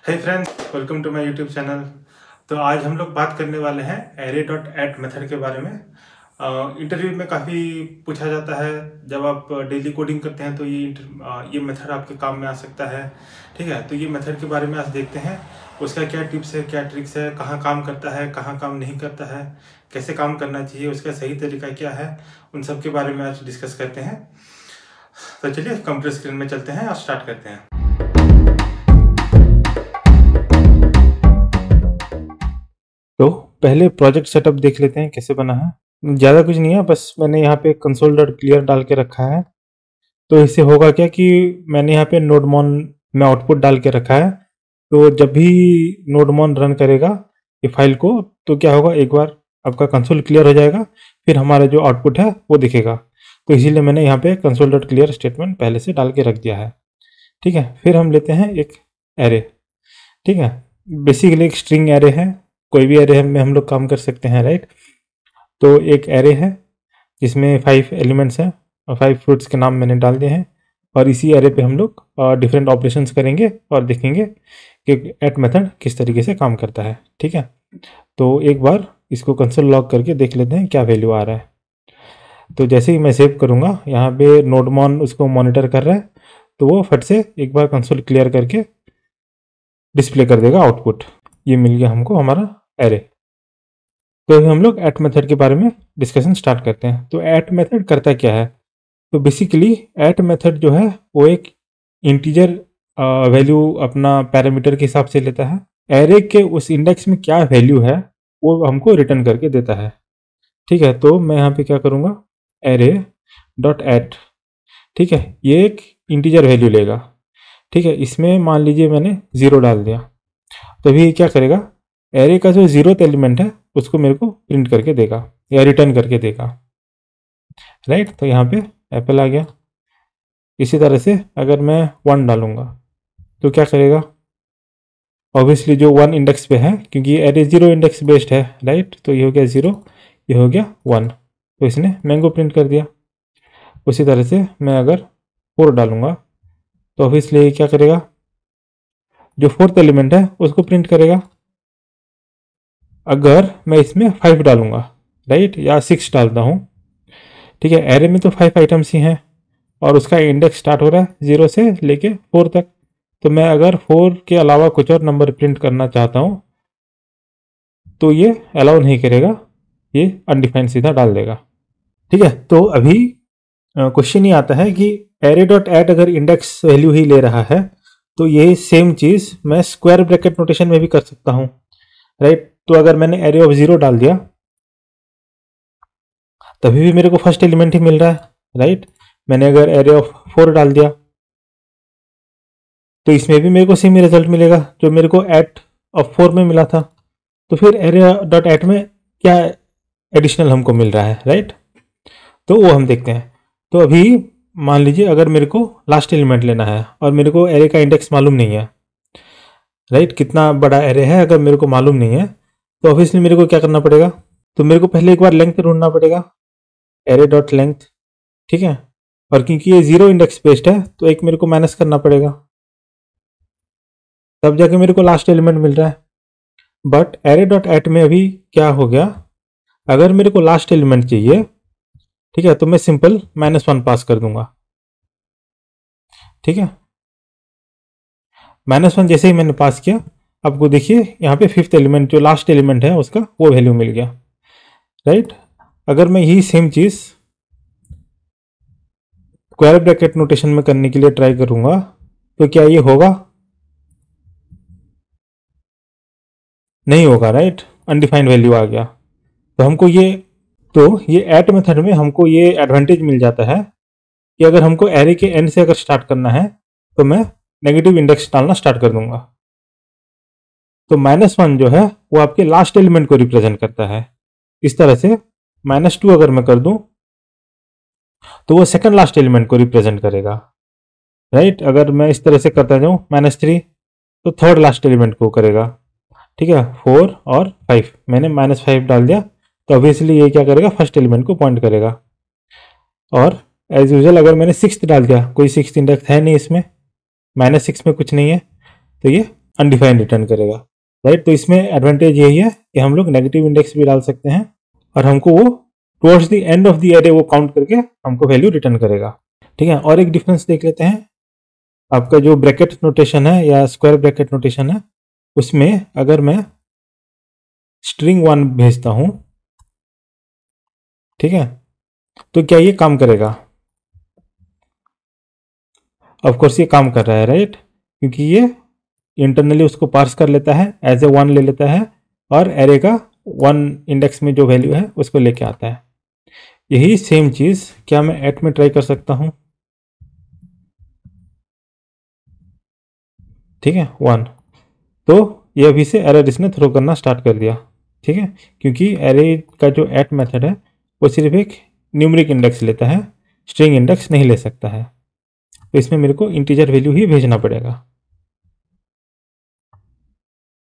Hey friends, welcome to my YouTube channel. तो आज हम लोग बात करने वाले हैं array.at मेथड के बारे में। इंटरव्यू में काफ़ी पूछा जाता है। जब आप डेली कोडिंग करते हैं तो ये मेथड आपके काम में आ सकता है। ठीक है, तो ये मेथड के बारे में आज देखते हैं। उसका क्या टिप्स है, क्या ट्रिक्स है, कहाँ काम करता है, कहाँ काम नहीं करता है, कैसे काम करना चाहिए, उसका सही तरीका क्या है, उन सब के बारे में आज डिस्कस करते हैं। तो चलिए कंप्यूटर स्क्रीन में चलते हैं और स्टार्ट करते हैं। तो पहले प्रोजेक्ट सेटअप देख लेते हैं कैसे बना है। ज़्यादा कुछ नहीं है, बस मैंने यहाँ पे console.clear डाल के रखा है। तो इससे होगा क्या कि मैंने यहाँ पे नोडमॉन में आउटपुट डाल के रखा है। तो जब भी नोडमॉन रन करेगा ये फाइल को, तो क्या होगा, एक बार आपका कंसोल क्लियर हो जाएगा, फिर हमारा जो आउटपुट है वो दिखेगा। तो इसीलिए मैंने यहाँ पे console.clear स्टेटमेंट पहले से डाल के रख दिया है। ठीक है, फिर हम लेते हैं एक एरे। ठीक है, बेसिकली एक स्ट्रिंग एरे है, कोई भी एरे में हम लोग काम कर सकते हैं, राइट। तो एक एरे है जिसमें 5 एलिमेंट्स हैं और 5 फ्रूट्स के नाम मैंने डाल दिए हैं, और इसी एरे पे हम लोग डिफरेंट ऑपरेशंस करेंगे और देखेंगे कि एट मेथड किस तरीके से काम करता है। ठीक है, तो एक बार इसको कंसोल लॉग करके देख लेते हैं क्या वैल्यू आ रहा है। तो जैसे ही मैं सेव करूँगा, यहाँ पे नोडमॉन उसको मॉनिटर कर रहा है, तो वो फट से एक बार कंसोल क्लियर करके डिस्प्ले कर देगा आउटपुट। ये मिल गया हमको हमारा एरे। तो अभी हम लोग एट मेथड के बारे में डिस्कशन स्टार्ट करते हैं। तो एट मेथड करता क्या है? तो बेसिकली एट मेथड जो है वो एक इंटीजर वैल्यू अपना पैरामीटर के हिसाब से लेता है। एरे के उस इंडेक्स में क्या वैल्यू है वो हमको रिटर्न करके देता है। ठीक है, तो मैं यहाँ पे क्या करूँगा, एरे डॉट एट। ठीक है, ये एक इंटीजर वैल्यू लेगा। ठीक है, इसमें मान लीजिए मैंने 0 डाल दिया, तो अभी ये क्या करेगा, एरे का जो 0th एलिमेंट है उसको मेरे को प्रिंट करके देगा या रिटर्न करके देगा, राइट। तो यहाँ पे एप्पल आ गया। इसी तरह से अगर मैं 1 डालूंगा तो क्या करेगा, ऑब्वियसली जो 1 इंडेक्स पे है, क्योंकि एरे 0 इंडेक्स बेस्ड है, राइट। तो ये हो गया 0, ये हो गया 1, तो इसने मैंगो प्रिंट कर दिया। उसी तरह से मैं अगर 4 डालूंगा तो ऑब्वियसली क्या करेगा, जो 4th एलिमेंट है उसको प्रिंट करेगा। अगर मैं इसमें 5 डालूंगा, राइट, या 6 डालता हूँ, ठीक है, एरे में तो 5 आइटम्स ही हैं और उसका इंडेक्स स्टार्ट हो रहा है 0 से लेके 4 तक। तो मैं अगर 4 के अलावा कुछ और नंबर प्रिंट करना चाहता हूँ तो ये अलाउ नहीं करेगा, ये अनडिफाइंड सीधा डाल देगा। ठीक है, तो अभी क्वेश्चन ये आता है कि एरे डॉट एट अगर इंडेक्स वैल्यू ही ले रहा है तो ये सेम चीज़ मैं स्क्वायर ब्रैकेट नोटेशन में भी कर सकता हूँ, राइट। तो अगर मैंने एरे ऑफ 0 डाल दिया तभी भी मेरे को फर्स्ट एलिमेंट ही मिल रहा है, राइट। मैंने अगर एरे ऑफ 4 डाल दिया तो इसमें भी मेरे को सेम ही रिजल्ट मिलेगा जो मेरे को एट ऑफ 4 में मिला था। तो फिर एरे डॉट एट में क्या एडिशनल हमको मिल रहा है, राइट। तो वो हम देखते हैं। तो अभी मान लीजिए अगर मेरे को लास्ट एलिमेंट लेना है और मेरे को एरे का इंडेक्स मालूम नहीं है, राइट, कितना बड़ा एरे है अगर मेरे को मालूम नहीं है, तो ऑब्वियसली मेरे को क्या करना पड़ेगा, तो मेरे को पहले एक बार लेंथ ढूंढना पड़ेगा, एरे डॉट लेंथ। ठीक है, और क्योंकि ये 0 इंडेक्स बेस्ड है तो एक मेरे को माइनस करना पड़ेगा, तब जाके मेरे को लास्ट एलिमेंट मिल रहा है। बट एरे डॉट एट में अभी क्या हो गया, अगर मेरे को लास्ट एलिमेंट चाहिए, ठीक है, तो मैं सिंपल -1 पास कर दूंगा। ठीक है, -1 जैसे ही मैंने पास किया, आपको देखिए यहाँ पे 5th एलिमेंट जो लास्ट एलिमेंट है उसका वो वैल्यू मिल गया, राइट। अगर मैं यही सेम चीज़ स्क्वायर ब्रैकेट नोटेशन में करने के लिए ट्राई करूंगा तो क्या ये होगा, नहीं होगा, राइट, अनडिफाइंड वैल्यू आ गया। तो हमको ये एट मेथड में हमको ये एडवांटेज मिल जाता है कि अगर हमको एरे के एंड से अगर स्टार्ट करना है तो मैं नेगेटिव इंडेक्स डालना स्टार्ट कर दूंगा। तो -1 जो है वो आपके लास्ट एलिमेंट को रिप्रेजेंट करता है। इस तरह से -2 अगर मैं कर दूं तो वो सेकंड लास्ट एलिमेंट को रिप्रेजेंट करेगा, राइट। अगर मैं इस तरह से करता जाऊं -3 तो थर्ड लास्ट एलिमेंट को करेगा। ठीक है, 4 और 5 मैंने -5 डाल दिया तो ऑब्वियसली ये क्या करेगा, फर्स्ट एलिमेंट को पॉइंट करेगा। और एज यूजुअल अगर मैंने 6th डाल दिया, कोई 6th इंडेक्स है नहीं इसमें, -6 में कुछ नहीं है, तो ये अनडिफाइंड रिटर्न करेगा, राइट। तो इसमें एडवांटेज यही है कि हम लोग नेगेटिव इंडेक्स भी डाल सकते हैं और हमको वो towards the end of the array वो काउंट करके हमको वैल्यू रिटर्न करेगा, ठीक है। और एक डिफरेंस देख लेते हैं, आपका जो ब्रैकेट नोटेशन है या स्क्वायर ब्रैकेट नोटेशन है, उसमें अगर मैं स्ट्रिंग 1 भेजता हूं, ठीक है, तो क्या ये काम करेगा? ऑफ कोर्स ये काम कर रहा है, राइट, क्योंकि ये इंटरनली उसको पार्स कर लेता है, एज ए 1 ले लेता है और एरे का 1 इंडेक्स में जो वैल्यू है उसको लेके आता है। यही सेम चीज क्या मैं एट में ट्राई कर सकता हूं? ठीक है, 1। तो ये अभी से एरर इसने थ्रो करना स्टार्ट कर दिया, ठीक है, क्योंकि एरे का जो एट मेथड है वो सिर्फ एक न्यूमरिक इंडेक्स लेता है, स्ट्रिंग इंडेक्स नहीं ले सकता है। तो इसमें मेरे को इंटीजर वैल्यू ही भेजना पड़ेगा,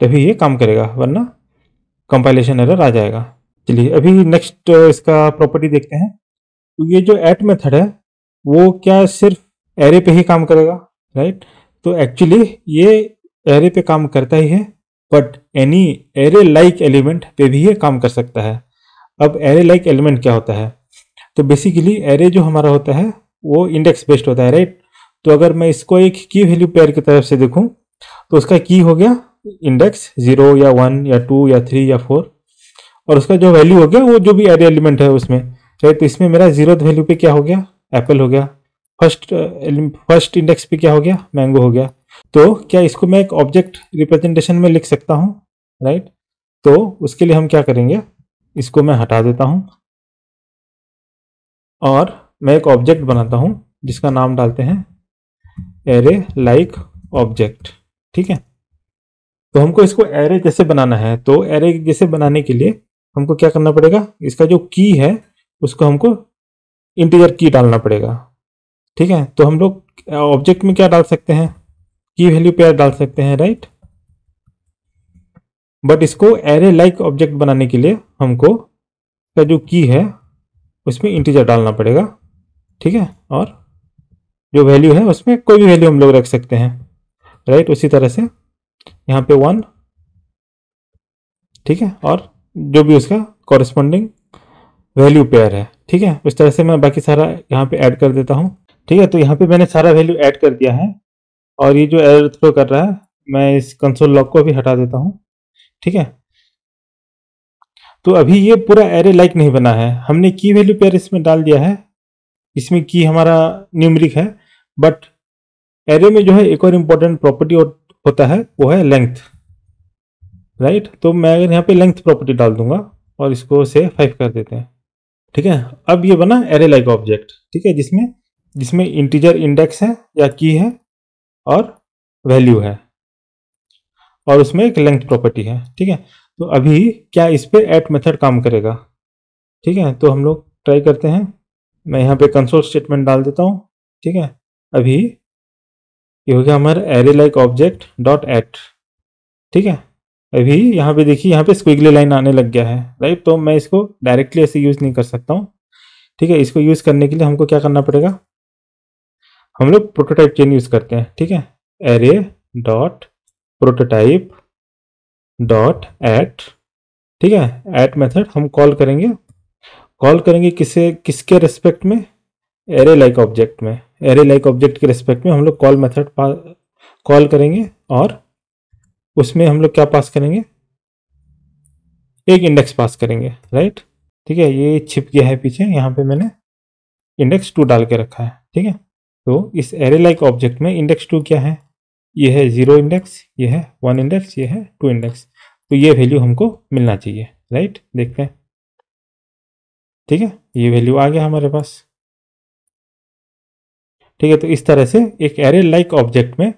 तभी ये काम करेगा, वरना कंपाइलेशन एरर आ जाएगा। चलिए अभी नेक्स्ट इसका प्रॉपर्टी देखते हैं। तो ये जो एट मेथड है वो क्या सिर्फ एरे पे ही काम करेगा, राइट। तो एक्चुअली ये एरे पे काम करता ही है, but any array like element पे भी ये काम कर सकता है। अब एरे लाइक एलिमेंट क्या होता है? तो बेसिकली एरे जो हमारा होता है वो इंडेक्स बेस्ड होता है, राइट। तो अगर मैं इसको एक की वैल्यू पेयर की तरफ से देखूं तो उसका की हो गया इंडेक्स 0 या 1 या 2 या 3 या 4, और उसका जो वैल्यू हो गया वो जो भी एरे एलिमेंट है उसमें, राइट। तो इसमें मेरा 0th वैल्यू पे क्या हो गया? एप्पल हो गया। फर्स्ट इंडेक्स पे क्या हो गया? मैंगो हो गया। तो क्या इसको मैं एक ऑब्जेक्ट रिप्रेजेंटेशन में लिख सकता हूँ, राइट। तो उसके लिए हम क्या करेंगे, इसको मैं हटा देता हूँ और मैं एक ऑब्जेक्ट बनाता हूँ जिसका नाम डालते हैं एरे लाइक ऑब्जेक्ट, ठीक है। तो हमको इसको एरे जैसे बनाना है, तो एरे जैसे बनाने के लिए हमको क्या करना पड़ेगा, इसका जो की है उसको हमको इंटीजर की डालना पड़ेगा, ठीक है। तो हम लोग ऑब्जेक्ट में क्या डाल सकते हैं? की वैल्यू पेयर डाल सकते हैं, राइट। बट इसको एरे लाइक ऑब्जेक्ट बनाने के लिए हमको का जो की है उसमें इंटीजर डालना पड़ेगा, ठीक है। और जो वैल्यू है उसमें कोई भी वैल्यू हम लोग रख सकते हैं, राइट। उसी तरह से यहाँ पे 1, ठीक है, और जो भी उसका कॉरेस्पॉन्डिंग वैल्यू पेयर है, ठीक है। उस तरह से मैं बाकी सारा यहाँ पे ऐड कर देता हूँ, ठीक है। तो यहाँ पे मैंने सारा वैल्यू ऐड कर दिया है और ये जो एरर थ्रो कर रहा है मैं इस कंसोल लॉग को भी हटा देता हूँ, ठीक है। तो अभी ये पूरा एरे लाइक नहीं बना है, हमने की वैल्यू पेयर इसमें डाल दिया है, इसमें की हमारा न्यूमरिक है, बट एरे में जो है एक और इम्पोर्टेंट प्रॉपर्टी होता है वो है लेंथ, राइट। तो मैं अगर यहाँ पे लेंथ प्रॉपर्टी डाल दूंगा और इसको से 5 कर देते हैं, ठीक है। अब ये बना एरे लाइक ऑब्जेक्ट, ठीक है, जिसमें जिसमें इंटीजर इंडेक्स है या की है और वैल्यू है और उसमें एक लेंथ प्रॉपर्टी है, ठीक है। तो अभी क्या इस पे एट मेथड काम करेगा? ठीक है, तो हम लोग ट्राई करते हैं। मैं यहाँ पे कंसोल स्टेटमेंट डाल देता हूँ, ठीक है। अभी ये हो गया हमारा array like object dot at, ठीक है। अभी यहाँ पे देखिए, यहाँ पे स्क्विगली लाइन आने लग गया है, राइट। तो मैं इसको डायरेक्टली ऐसे यूज नहीं कर सकता हूँ, ठीक है। इसको यूज करने के लिए हमको क्या करना पड़ेगा, हम लोग प्रोटोटाइप चेन यूज करते हैं, ठीक है। Array dot prototype dot at, ठीक है। एट मेथड हम कॉल करेंगे किसे, किसके रेस्पेक्ट में? एरे लाइक ऑब्जेक्ट में। एरे लाइक ऑब्जेक्ट के रेस्पेक्ट में हम लोग कॉल मेथड कॉल करेंगे और उसमें हम लोग क्या पास करेंगे, एक इंडेक्स पास करेंगे, राइट। ठीक है, ये छिप गया है पीछे, यहाँ पे मैंने इंडेक्स 2 डाल के रखा है, ठीक है। तो इस एरे लाइक ऑब्जेक्ट में इंडेक्स 2 क्या है, ये है 0 इंडेक्स, ये है 1 इंडेक्स, ये है 2 इंडेक्स। तो ये वैल्यू हमको मिलना चाहिए, राइट। देखते हैं, ठीक है, ये वैल्यू आ गया हमारे पास, ठीक है। तो इस तरह से एक एरे लाइक ऑब्जेक्ट में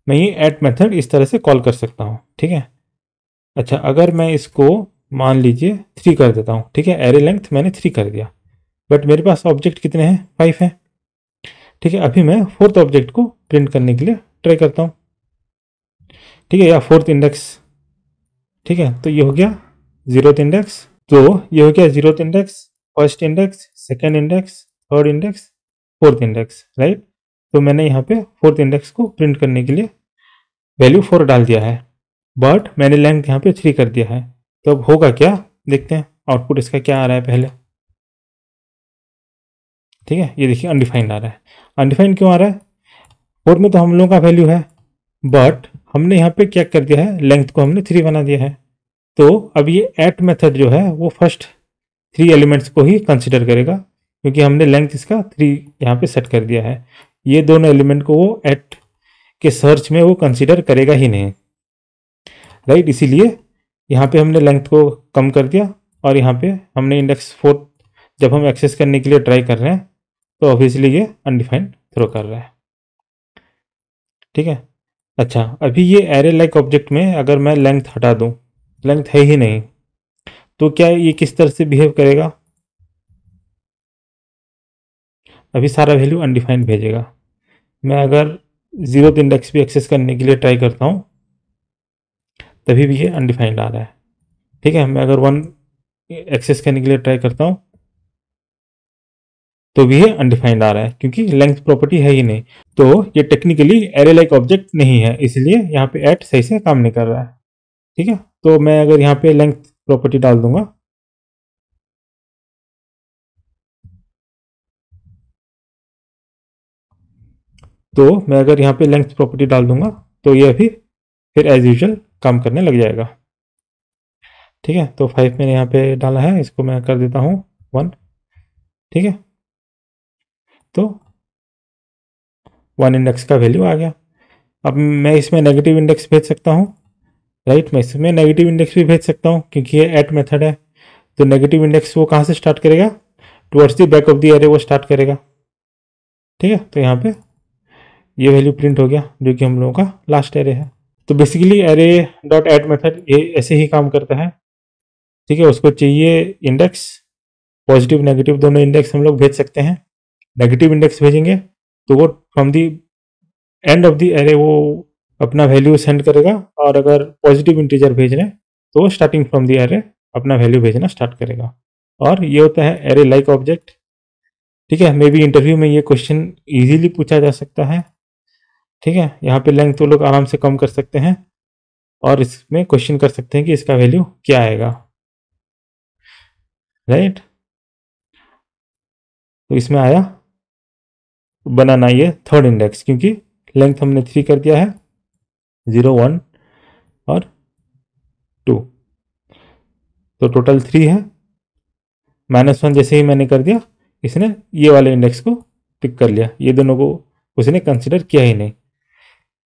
मैं ये ऐड मेथड इस तरह से कॉल कर सकता हूँ, ठीक है। अच्छा, अगर मैं इसको मान लीजिए 3 कर देता हूँ, ठीक है, एरे लेंथ मैंने 3 कर दिया, बट मेरे पास ऑब्जेक्ट कितने हैं, 5 हैं, ठीक है। अभी मैं 4th ऑब्जेक्ट को प्रिंट करने के लिए ट्राई करता हूँ, ठीक है, या 4th इंडेक्स, ठीक है। तो ये हो गया 0th इंडेक्स, तो ये हो गया 0th index, first index, second index, third index, 4th index, right. तो मैंने यहाँ पे 4th इंडेक्स को प्रिंट करने के लिए वैल्यू 4 डाल दिया है, बट मैंने लेंथ यहाँ पे 3 कर दिया है। तो अब होगा क्या, देखते हैं आउटपुट इसका क्या आ रहा है पहले। ठीक है, ये देखिए अनडिफाइंड आ रहा है। अनडिफाइंड क्यों आ रहा है? 4 में तो हम लोगों का वैल्यू है, बट हमने यहाँ पे क्या कर दिया है, लेंथ को हमने 3 बना दिया है। तो अब ये एट मेथड जो है वो फर्स्ट 3 एलिमेंट्स को ही कंसिडर करेगा, क्योंकि हमने लेंथ इसका 3 यहाँ पे सेट कर दिया है। ये दोनों एलिमेंट को वो एट के सर्च में वो कंसिडर करेगा ही नहीं, राइट। इसीलिए यहाँ पे हमने लेंथ को कम कर दिया, और यहाँ पे हमने इंडेक्स 4 जब हम एक्सेस करने के लिए ट्राई कर रहे हैं तो ऑब्वियसली ये अनडिफाइंड थ्रो कर रहा है। ठीक है, अच्छा अभी ये एरे लाइक ऑब्जेक्ट में अगर मैं लेंथ हटा दूं, लेंथ है ही नहीं, तो क्या ये किस तरह से बिहेव करेगा? अभी सारा वैल्यू अनडिफाइंड भेजेगा। मैं अगर 0th इंडेक्स भी एक्सेस करने के लिए ट्राई करता हूँ तभी भी ये अनडिफाइंड आ रहा है। ठीक है, मैं अगर 1 एक्सेस करने के लिए ट्राई करता हूँ तो भी ये अनडिफाइंड आ रहा है, क्योंकि लेंथ प्रॉपर्टी है ही नहीं। तो ये टेक्निकली एरे लाइक ऑब्जेक्ट नहीं है, इसलिए यहाँ पे एट सही से काम नहीं कर रहा है। ठीक है, तो मैं अगर यहाँ पे लेंथ प्रॉपर्टी डाल दूंगा तो ये अभी फिर एज यूजल काम करने लग जाएगा। ठीक है, तो 5 मैंने यहाँ पे डाला है, इसको मैं कर देता हूँ 1। ठीक है, तो 1 इंडेक्स का वैल्यू आ गया। अब मैं इसमें नेगेटिव इंडेक्स भेज सकता हूँ, राइट। मैं इसमें नेगेटिव इंडेक्स भी भेज सकता हूँ क्योंकि ये एट मेथड है। तो नेगेटिव इंडेक्स वो कहाँ से स्टार्ट करेगा? Towards the back of the array वो स्टार्ट करेगा। ठीक है, तो यहाँ पे ये वैल्यू प्रिंट हो गया जो कि हम लोगों का लास्ट एरे है। तो basically array dot add method ये ऐसे ही काम करता है। ठीक है, उसको चाहिए इंडेक्स, पॉजिटिव नेगेटिव दोनों इंडेक्स हम लोग भेज सकते हैं। नेगेटिव इंडेक्स भेजेंगे तो वो from the end of the array वो अपना वैल्यू सेंड करेगा, और अगर पॉजिटिव इंटीजर भेज रहे हैं तो वो स्टार्टिंग फ्रॉम द एरे अपना वैल्यू भेजना स्टार्ट करेगा। और ये होता है एरे लाइक ऑब्जेक्ट। ठीक है, मे बी इंटरव्यू में ये क्वेश्चन इजीली पूछा जा सकता है। ठीक है, यहाँ पे लेंथ तो लोग आराम से कम कर सकते हैं, और इसमें क्वेश्चन कर सकते हैं कि इसका वैल्यू क्या आएगा, राइट। तो इसमें आया बनाना ये थर्ड इंडेक्स, क्योंकि लेंथ हमने 3 कर दिया है, 0 1 और 2, तो टोटल 3 है। -1 जैसे ही मैंने कर दिया, इसने ये वाले इंडेक्स को पिक कर लिया, ये दोनों को उसने कंसिडर किया ही नहीं।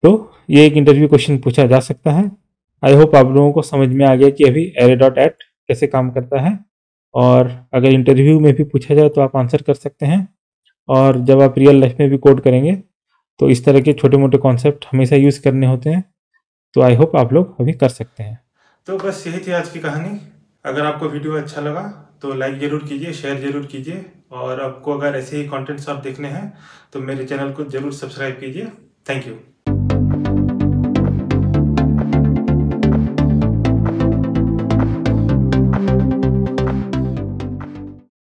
तो ये एक इंटरव्यू क्वेश्चन पूछा जा सकता है। आई होप आप लोगों को समझ में आ गया कि अभी एरे डॉट एट कैसे काम करता है, और अगर इंटरव्यू में भी पूछा जाए तो आप आंसर कर सकते हैं, और जब आप रियल लाइफ में भी कोड करेंगे तो इस तरह के छोटे मोटे कॉन्सेप्ट हमेशा यूज़ करने होते हैं। तो आई होप आप लोग अभी कर सकते हैं। तो बस यही थी आज की कहानी। अगर आपको वीडियो अच्छा लगा तो लाइक ज़रूर कीजिए, शेयर ज़रूर कीजिए, और आपको अगर ऐसे ही कंटेंट्स आप देखने हैं तो मेरे चैनल को ज़रूर सब्सक्राइब कीजिए। Thank you.